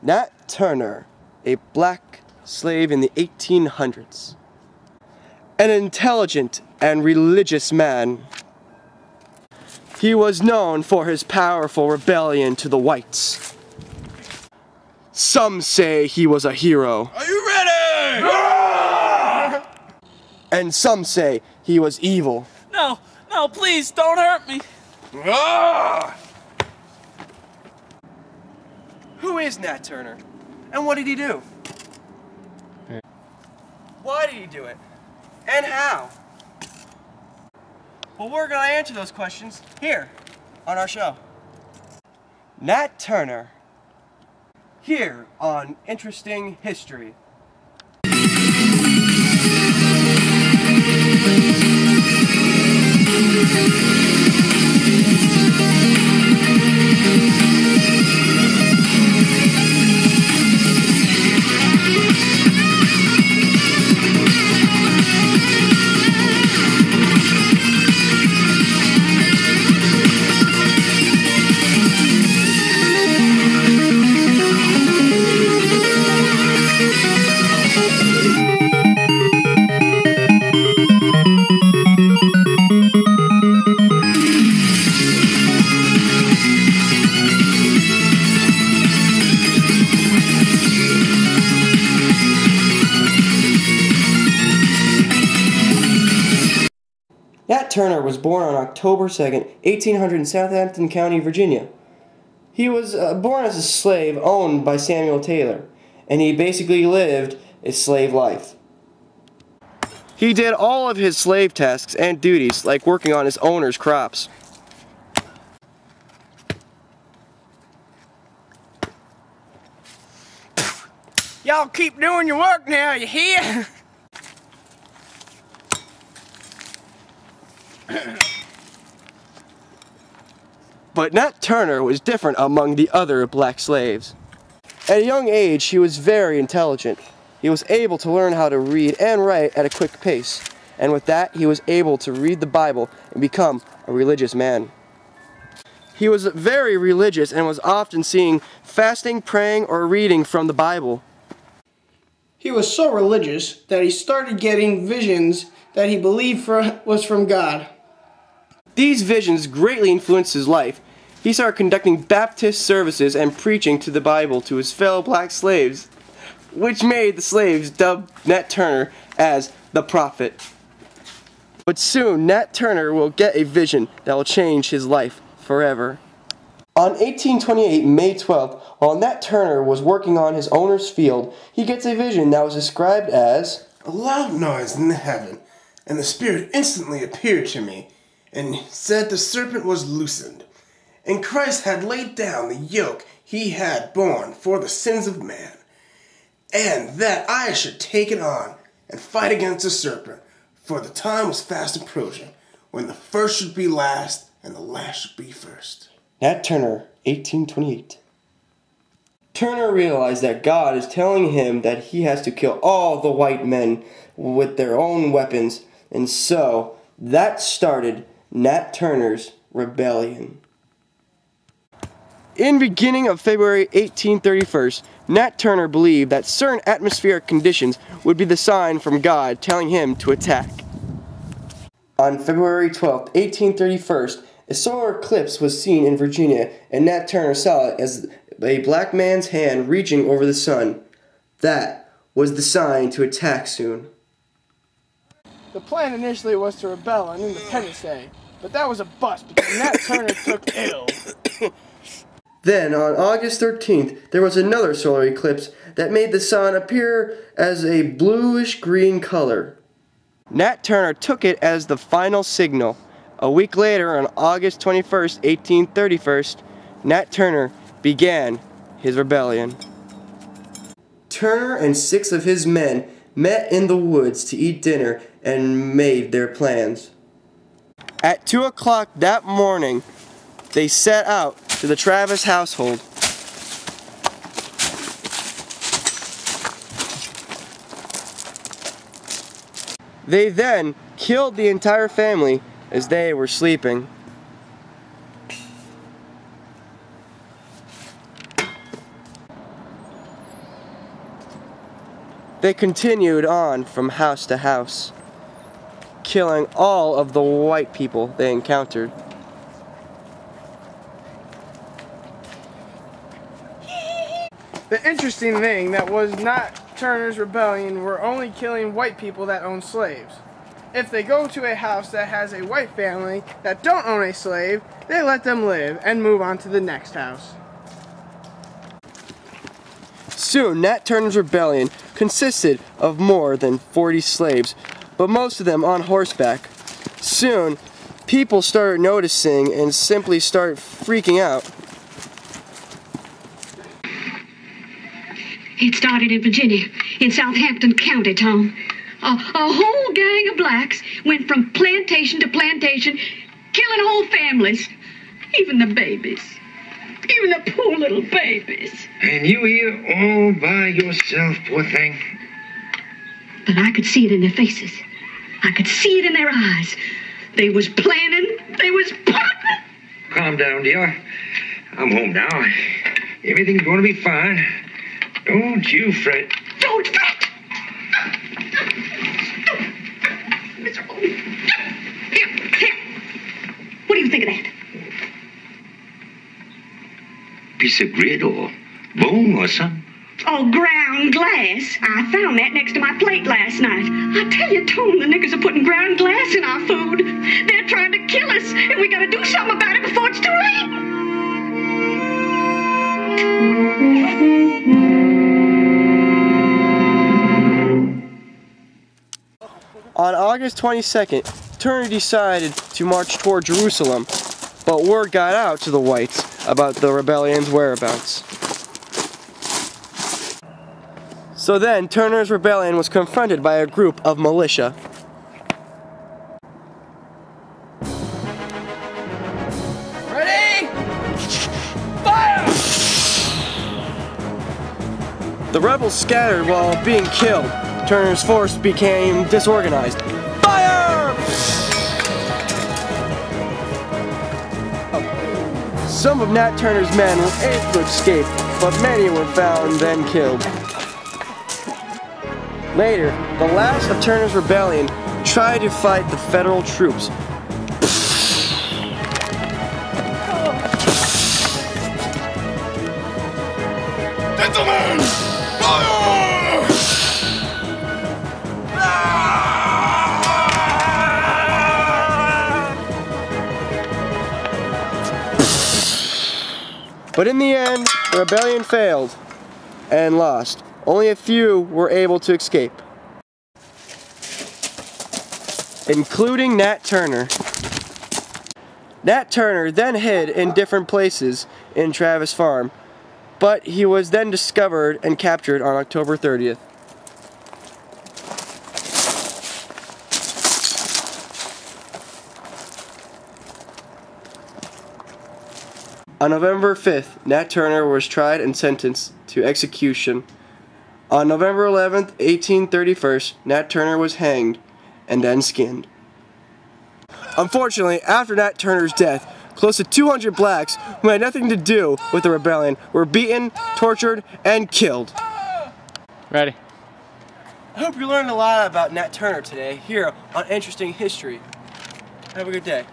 Nat Turner, a black slave in the 1800s. An intelligent and religious man. He was known for his powerful rebellion to the whites. Some say he was a hero. Are you ready? And some say he was evil. No, no, please, don't hurt me. Who is Nat Turner? And what did he do? Why did he do it? And how? Well, we're going to answer those questions here on our show. Nat Turner, here on Interesting History. Nat Turner was born on October 2nd, 1800 in Southampton County, Virginia. He was born as a slave owned by Samuel Taylor, and he basically lived a slave life. He did all of his slave tasks and duties, like working on his owner's crops. Y'all keep doing your work now, you hear? But Nat Turner was different among the other black slaves. At a young age, he was very intelligent. He was able to learn how to read and write at a quick pace, and with that, he was able to read the Bible and become a religious man. He was very religious and was often seen fasting, praying, or reading from the Bible. He was so religious that he started getting visions that he believed was from God. These visions greatly influenced his life. He started conducting Baptist services and preaching to the Bible to his fellow black slaves, which made the slaves dub Nat Turner as the prophet. But soon, Nat Turner will get a vision that will change his life forever. On 1828, May 12th, while Nat Turner was working on his owner's field, he gets a vision that was described as A loud noise in the heaven, and the Spirit instantly appeared to me, and said the serpent was loosened, and Christ had laid down the yoke he had borne for the sins of man, and that I should take it on and fight against the serpent, for the time was fast approaching, when the first should be last, and the last should be first. Nat Turner, 1828. Turner realized that God is telling him that he has to kill all the white men with their own weapons, and so that started Nat Turner's rebellion. In beginning of February 1831, Nat Turner believed that certain atmospheric conditions would be the sign from God telling him to attack. On February 12, 1831, a solar eclipse was seen in Virginia, and Nat Turner saw it as a black man's hand reaching over the sun. That was the sign to attack soon. The plan initially was to rebel on Independence Day, but that was a bust because Nat Turner took ill. Then, on August 13th, there was another solar eclipse that made the sun appear as a bluish-green color. Nat Turner took it as the final signal. A week later, on August 21st, 1831, Nat Turner began his rebellion. Turner and 6 of his men met in the woods to eat dinner and made their plans. At 2 o'clock that morning, they set out to the Travis household. They then killed the entire family as they were sleeping. They continued on from house to house, killing all of the white people they encountered. The interesting thing that was Nat Turner's rebellion were only killing white people that own slaves. If they go to a house that has a white family that don't own a slave, they let them live and move on to the next house. Soon, Nat Turner's rebellion consisted of more than 40 slaves, but most of them on horseback. Soon, people started noticing and simply started freaking out. It started in Virginia, in Southampton County, Tom. A whole gang of blacks went from plantation to plantation, killing whole families, even the babies. Even the poor little babies. And you here all by yourself, poor thing? But I could see it in their faces. I could see it in their eyes. They was planning. They was plotting. Calm down, dear. I'm home now. Everything's going to be fine. Don't you fret. Don't fret! Here. What do you think of that? Piece of grit or bone or something? Oh, ground glass. I found that next to my plate last night. I tell you, Tom, the niggers are putting ground glass in our food. They're trying to kill us, and we gotta do something about it before it's too late. On August 22nd, Turner decided to march toward Jerusalem, but word got out to the whites about the rebellion's whereabouts. So then, Turner's rebellion was confronted by a group of militia. Ready? Fire! The rebels scattered while being killed. Turner's force became disorganized. Fire! Some of Nat Turner's men were able to escape, but many were found then killed. Later, the last of Turner's rebellion tried to fight the federal troops. Gentlemen! Fire! But in the end, the rebellion failed and lost. Only a few were able to escape, including Nat Turner. Nat Turner then hid in different places in Travis Farm, but he was then discovered and captured on October 30th. On November 5th, Nat Turner was tried and sentenced to execution. On November 11th, 1831, Nat Turner was hanged and then skinned. Unfortunately, after Nat Turner's death, close to 200 blacks who had nothing to do with the rebellion were beaten, tortured, and killed. Ready. I hope you learned a lot about Nat Turner today here on Interesting History. Have a good day.